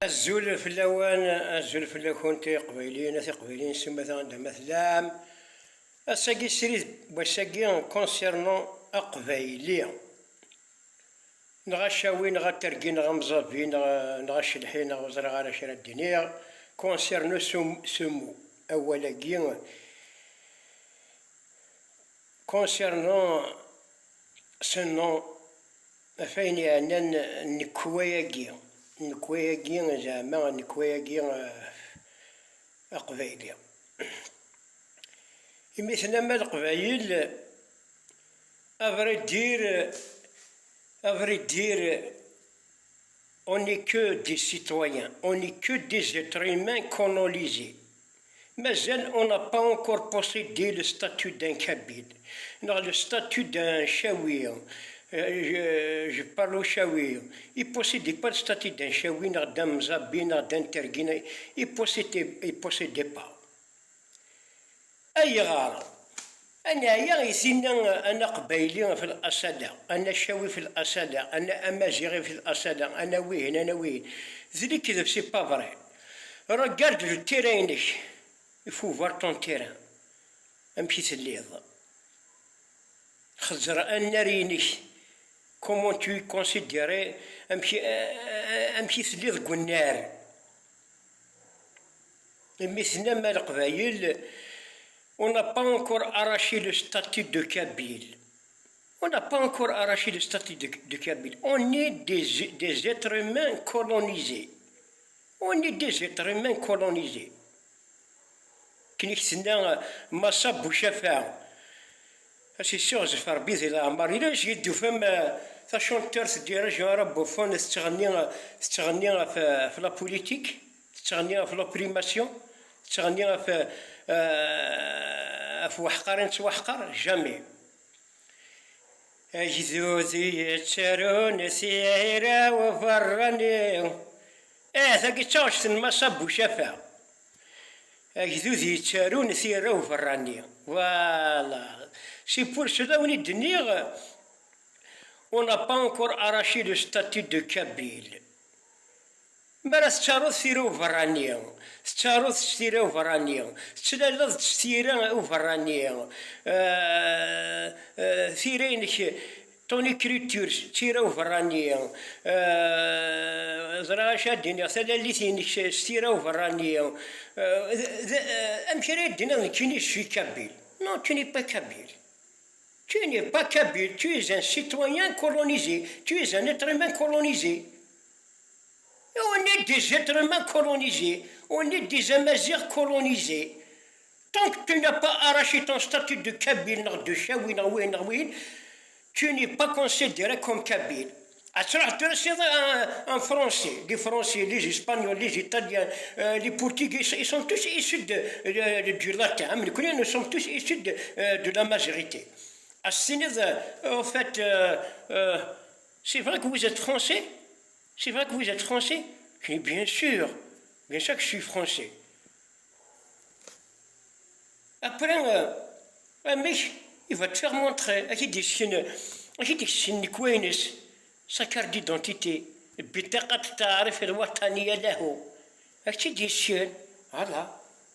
الزول في اللوان الزول في اللوان تي قبيلين سما عندها مثلام الساقي سريد والساقي كونسيرنون أقبايلي نغا شاوي نغا ترقي نغا مزابي نغا شلحي نغا وزرا غالا شرا الدنيا كونسيرنو سمو أولا كي كونسيرنون سنو فين يعني نكواياكي زعما نكواياكي قبايلي مثلا ما القبايل أفري دير on n'est que des citoyens, on n'est que des êtres humains colonisés. Mais on n'a pas encore possédé le statut d'un Kabyle, non, le statut d'un Chaouir. Je parle au Chaouir. Il ne possédait pas le statut d'un Chaouir, d'un Mzabi, d'un Terguin. Il ne possédait pas. أيغار أنا يغيثنا أنا قبايلي في الأصالة أنا شاوي في الأصالة أنا أمازيغي في الأصالة أنا وين ذلك كذا سي با فري regarde le terrain il faut voir ton terrain أمشي تليض خزر أناريني comment tu considérais أمشي تليض قنار مثلنا ما القبايل. On n'a pas encore arraché le statut de Kabyle. On n'a pas encore arraché le statut de Kabyle. On est des êtres humains colonisés. On est des êtres humains colonisés. كنيكتنا مصا بوشافع سي سيغ زفر بيذ الى عمر الى جيت فهم تا شونتور ديال جوارا بوفون تغني في لا بوليتيك تغني في لا بريماسيون تغني في وحقار توحقر جامي أجذوذي يتشارون سيرا وفرني ثاقي تشاوش ما صبو شفا أجذوذي يتشارون سيرا وفرني فوالا سي بور سولا وني دنيغ on n'a pas encore arraché le statut de Kabyle. مرة ستشاروث ثيرا وفرانيا ستشاروث ستيرا وفرانيا ستلالذ ستيرا وفرانيا ثيرينك توني كريتور ستيرا وفرانيا زرا شادين ثلالي ثينك ستيرا وفرانيا أمشي دينا كيني شي كابيل. Non, tu n'es pas kabyle. Tu n'es pas kabyle, tu es un citoyen colonisé, tu es un être humain colonisé. Et on est des êtres humains colonisés, on est des Amazirs colonisés. Tant que tu n'as pas arraché ton statut de Kabyle, de Chaouin, tu n'es pas considéré comme Kabyle. En français, les Français, les Espagnols, les Italiens, les Portugais, ils sont tous issus du latin. Nous sommes tous issus de la majorité. En fait, c'est vrai que vous êtes français? C'est vrai que vous êtes français? Oui, bien sûr que je suis français. Après, il va te faire montrer sa carte d'identité. Voilà,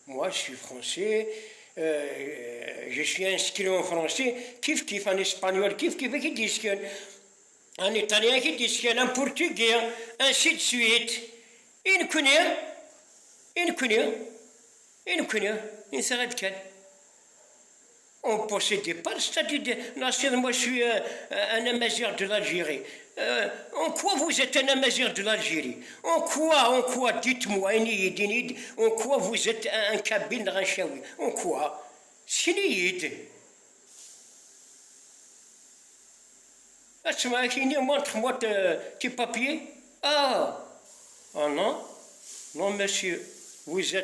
moi je suis français, je suis inscrit en français, kif en espagnol, kif, en italien qui dit en portugais, ainsi de suite. Il s'arrête quel. On ne possédait pas le statut de nation. Moi, je suis un Amazigh de l'Algérie. En quoi vous êtes un Amazigh de l'Algérie? En quoi, dites-moi, en quoi vous êtes un Kabyle, un Chaoui? En quoi? Siniyid. Montre-moi tes papiers. Ah non, monsieur, vous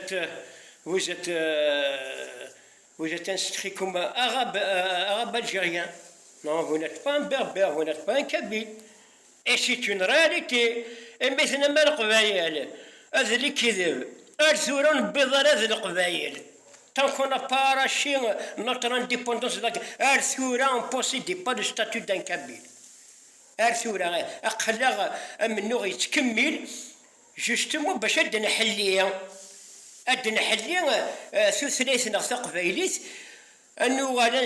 êtes inscrit comme arabe algérien. Non, vous n'êtes pas un berbère, vous n'êtes pas un kabyle. Et c'est une réalité. Et مثل ما القبايل هذا اللي كذب أرثورون بضر هذا القبايل. Tant qu'on n'a pas arraché notre indépendance, Arthura ne possédait pas le statut d'un kabyle. Arthura, أقلق منو يتكمل جوستومون باش اد نحلي ثلاثنا تقبايليت انو غالا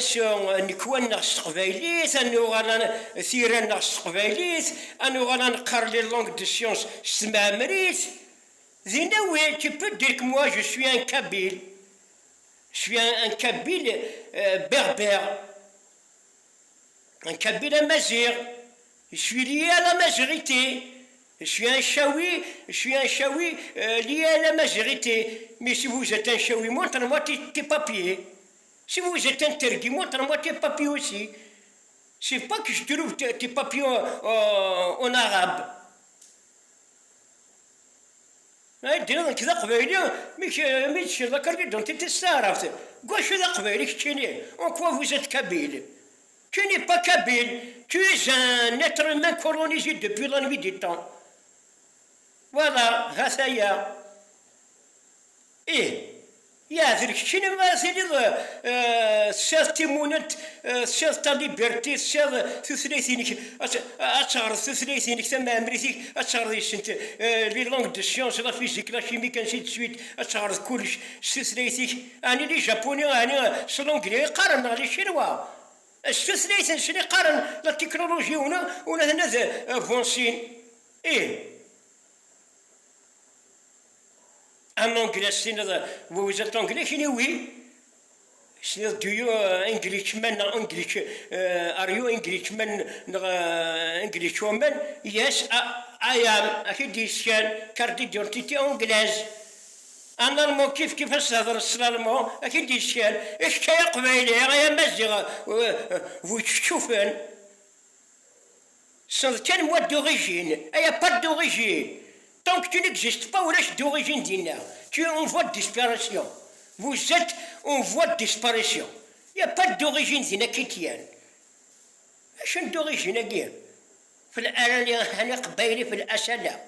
نكوان ناس تقبايليت انو غالا ثيران ناس تقبايليت انو غالا نقرا لي لونغ دو سيونس ستمعمريت زينا وين tu peux dire que moi je suis un kabyle je suis un kabyle berbère un kabyle amazigh je suis lié à la majorité. Je suis un chaoui lié à la majorité. Mais si vous êtes un chaoui, montre-moi tes papiers. Si vous êtes un tergui, montre-moi tes papiers aussi. C'est pas que je trouve tes papiers en arabe. دينا كذا قبايلي مش ذكر دونتي تستعرف واش ذا قبايلي كتشيني اون كوا vous êtes kabyle. Tu n'es pas kabyle, tu es un être humain colonisé depuis la nuit des temps. Voilà, هذايا. يا ذلك شنو ما سيدي سير تيمونت سير تا ليبرتي سير ثلاثينك اتشهر ثلاثينك تما امريتيك اتشهر يسنت لي لونغ دو سيونس لا فيزيك لا شيميك انسي دو سويت اتشهر كلش ثلاثيك اني لي جابوني اني سلونغلي قارن لي شنوا الثلاثين شنو قارن لا تكنولوجي هنا هنا فونسين En anglais, vous êtes anglais, oui. Do you Englishman, English, are you Englishman, Englishwoman? Yes, I am. Académicien, carte d'identité anglaise. En allemand, كيف الصدر السلالمون académicien. إيش كي قبيلي يا مزيغ وتشوفن. Sans quel mot d'origine? Il n'y a pas d'origine. Tant que tu n'existes pas, ou là, d'origine d'Ina, tu es en voie de disparition. Vous êtes en voie de disparition. Il n'y a pas d'origine d'Ina qui tienne. Je suis d'origine guère. في الآن أنا قبيلي في الأسئلة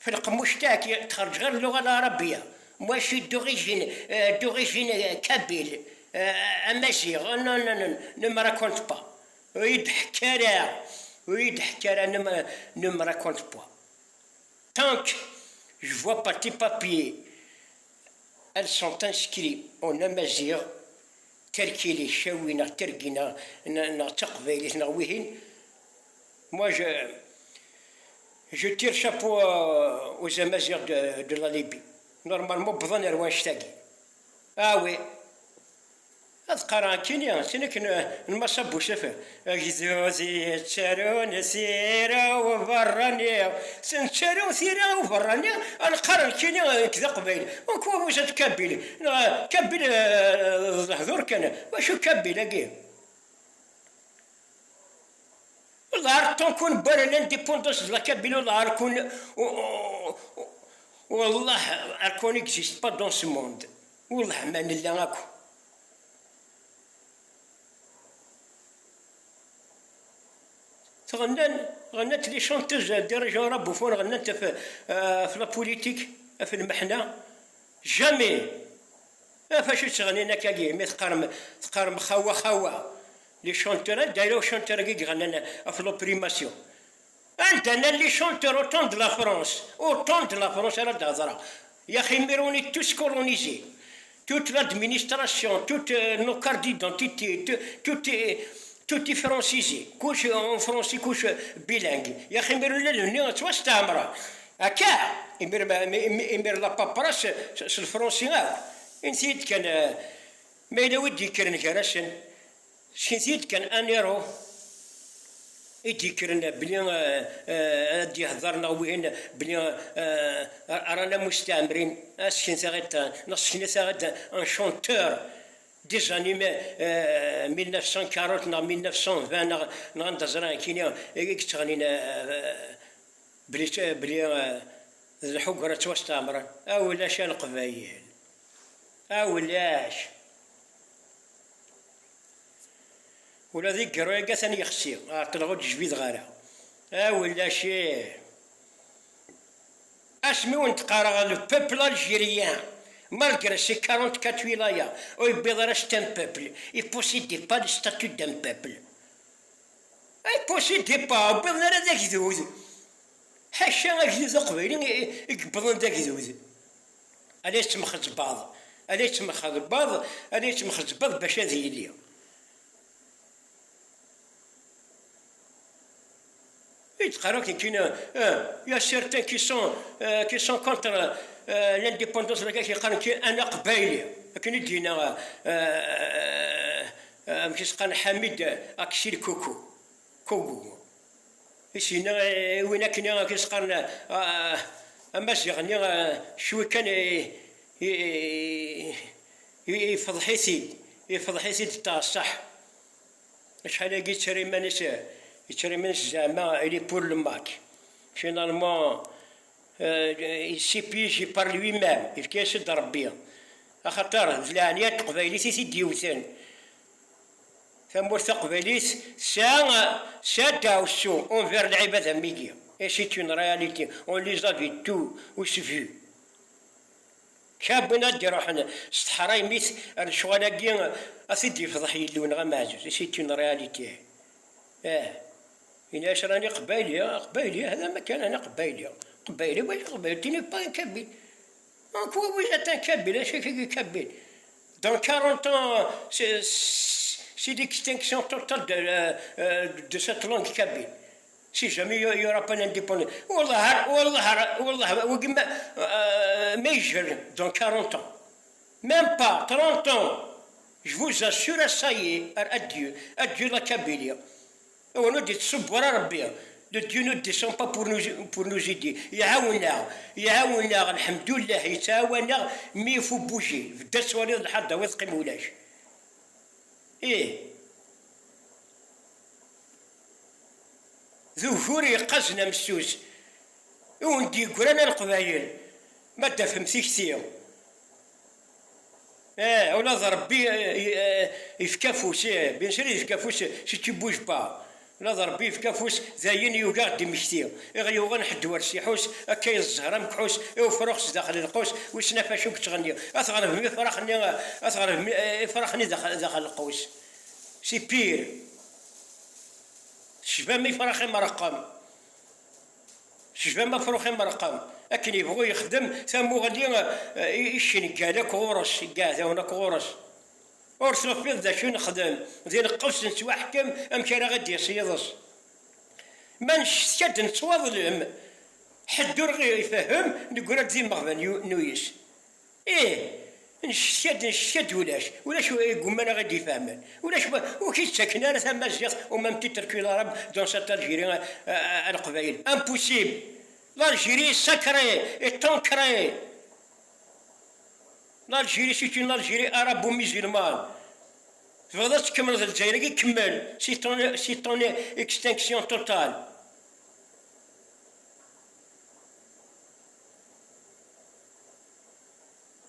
في القموشتاك تخرج غير اللغة العربية. Moi je suis d'origine kabyle, amazigh. Non, ne me raconte pas. Ne me raconte pas. Tant que je ne vois pas tes papiers, elles sont inscrites en amazigh, tel qu'il est chawina, tergina, na taqbaylit, na wihin. Moi, je tire chapeau aux amazighs de la Libye. Normalement, besoin de Rwanda. Ah oui. أذكر كينيا سنك المصب وشفه أجزوزي تشارون سيرة وفرانيا سنشارون سيرة وفرانيا القرن كينيا كذا قبيل وكوا وجد كبيل الحضور كان وشو كبيل أجيب والله تكون برا لانديبوندونس لا كبيل والله أكون والله أكون إكزيست با دون سو موند والله ما نلا أكو غنات لي شونتوز درجة راه بوفون غنات في لا بوليتيك في المحنة جامي فاش تغنينا كاكي مي تقارم خوا لي شونتور دايرو شونتور كي غنانا في لوبريماسيون عندنا لي شونتور اوتون دو لا فرونس راه تهضر يا اخي ميروني توس كولونيزي toute l'administration, toute nos cartes d'identité, tout est francisé. Couche en français, couche bilingue. Il y a qui me le nez, tu vois, c'est un bras. À quoi? Il me l'a pas prasse sur le français. Insight كان ما إذا ودي كرن كراسن سنسيت كان أنيرو إدي كرن بليان أدي هضرنا وين بليان رانا مستعمرين أسكن ثغت نسكن ثغت un chanteur des années 1940 na 1920 نغنتزران كينيا يكتغنينا بلي الحقرة توستعمران أولاش القبايل أولاش ولا ذيك قرويقة ثاني يخسي طلعوا جبيد غارة أولاش اسمي ونتقارا لو بوبل الجيريان malgré ses 44 wilayas, il reste un peuple. Il ne possédait pas le statut d'un peuple. Il ne possédait pas, il ne حاشا أجدود قبيلي يقبضون ذاك ذوذ. أنا يتمخزباض، أنا يتمخزباض، أنا يتمخزباض باش هذه ليا. يتقراو كاين يا سيرتان كي سون كونتر لانديبوندونس ولا كيقالوا أنا قبايلي، لكن يدينا كيسقان حميد أكسير كوكو سينا وين كنا كيسقان أمازيغني شوي كان يفضحيتي تاع الصح. شحال هاكي يتشري مانيس زعما إلي بور لو ماتش فينالمون يسيبيجي بار لوي مام يفكيسد ربي خاطر العنيات قبايليتي تيديوثان ثمورث قبايليت سا داوسو اونفير العباد ميكيا اي سي اون رياليتي اون لي زافي تو وسفيو شابنا ديرو حنا صحراي ميت الشغلاكي اسيدي فضح يلون غا معزوز سي اون رياليتي. إن اش راني قبايلي هذا ما كان انا قبايلي واش قبايلي تيني با كابيل كوا واش تان كابيل اش كي كابيل دون 40 ans c'est l'extinction totale de cette langue kabyle. Si jamais il n'y aura pas d'indépendance. Wallah, major dans 40 ans. Même pas 30 ans. Je vous assure, ça y est, adieu la Kabylie. On nous dit, subhana rabbi, le Dieu ne descend pas pour nous aider. يعاوننا الحمد لله يتعاوننا مي يفو بوجي في الدرس وليد الحظة ويثقي مولاش. ذكوري قزنا مسوس وندي قرانا القبايل ما تفهمتي كثير. ولا ضربي يفكافوس بين شري يفكافوس سي تي بوج با لا ضربي يفكافوس زاين يوقع دي مشتير يغيوغن حد ورسيحوس كاين الزهره مكحوس وفرخس داخل القوس وسنافا شوك تغني اثغرب مي فرخني فرخني داخل القوس سي بير شباب ما يفرخي مرقم شباب ما فروخي مرقم لكن يبغو يخدم ثمو غادي يشنكالك غورس كاع هناك غورس ورسلو في ذا شو نخدم ديال القوس نسوا حكم امشي راه غادي يصيدس ما نشتد نتواضلهم حدو غير يفهم نقول زي مغبن نويس نشد ولاش يقوم انا غادي يفهمن ولاش وكي تسكن انا ثم زيغ وما تتركي العرب دون سات الجيري القبائل امبوسيبل l'Algérie sacrée et ancrée. L'Algérie c'est une Algérie arabo-musulmane. فضلت تكمل الجزائر يكمل سي طون اكستنكسيون توتال.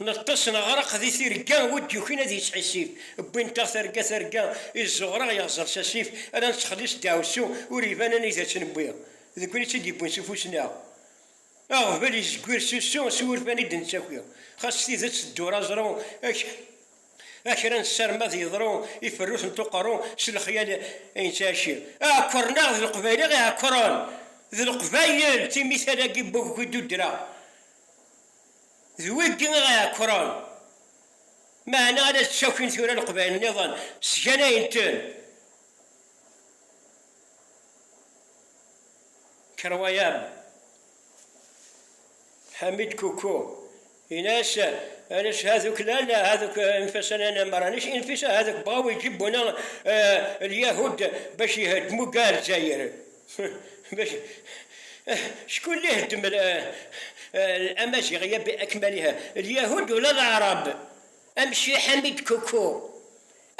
نتصنا غرق ذي ثرقان ودي وكينا ذي تحسيف بين ثرقا الزغرة يغزر ساسيف انا نتخلص داوسو وريفانا نيزا تنبويا ذي كوني تدي بوين سفوسنا بالي زكوير سوسو سور فاني دنساكويا خاص تيزا تدورا زرو اكرا السرمات يضرو يفروس نتوقرو سلخيال ينتاشر كورنا ذي القبايل غير كورون ذي القبايل تيمي ثلاقي بوكو دودرا ذويك غير كورون معنا على تشوفين ثورة القبائل نظام سجنين تن كروايام حميد كوكو إناس هذوك لا هذوك انفسنا انا ما رانيش انفسا هذوك بغاو يجيبونا اليهود باش يهدموا كاع الجزائر باش شكون اللي هدم الامازيغيه باكملها اليهود ولا العرب؟ امشي حميد كوكو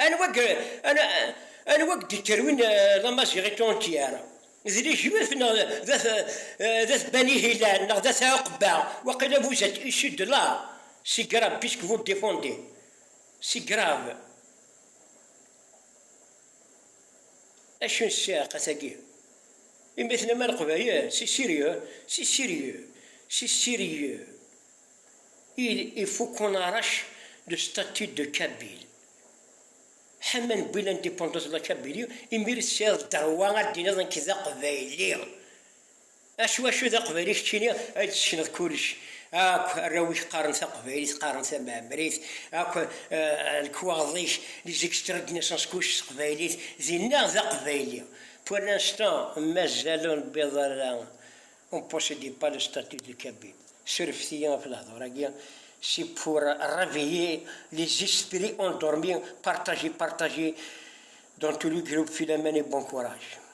انا وقت تروين الامازيغي تونتيارا ذي جبت ذات بني هلال ذات عقبه وقيل فوزات يشد لا سي غراف بيسك فو ديفوندي سي غراف اشنو الساقه ثقيل مثل ما القبايل سي sérieux. Il faut qu'on arrache le statut de Kabyle. حمن بلا انديبوندونس لا كابيليو يمير السير الدروان دينا كذا قبايلي شو ذا قبيلي كتيني هاد تشنض كلش اك راويش قارن قبيلي قارن معمريت اك الكواضيش لي زيكسترا نيسانس كوش قبيلي زينا ذا قبيلي pour l'instant مازالو البيض on possédait pas le statut de Kabyle سرفتيا في الهضره c'est pour réveiller les esprits endormis partager dans tout le groupe Philomène et bon courage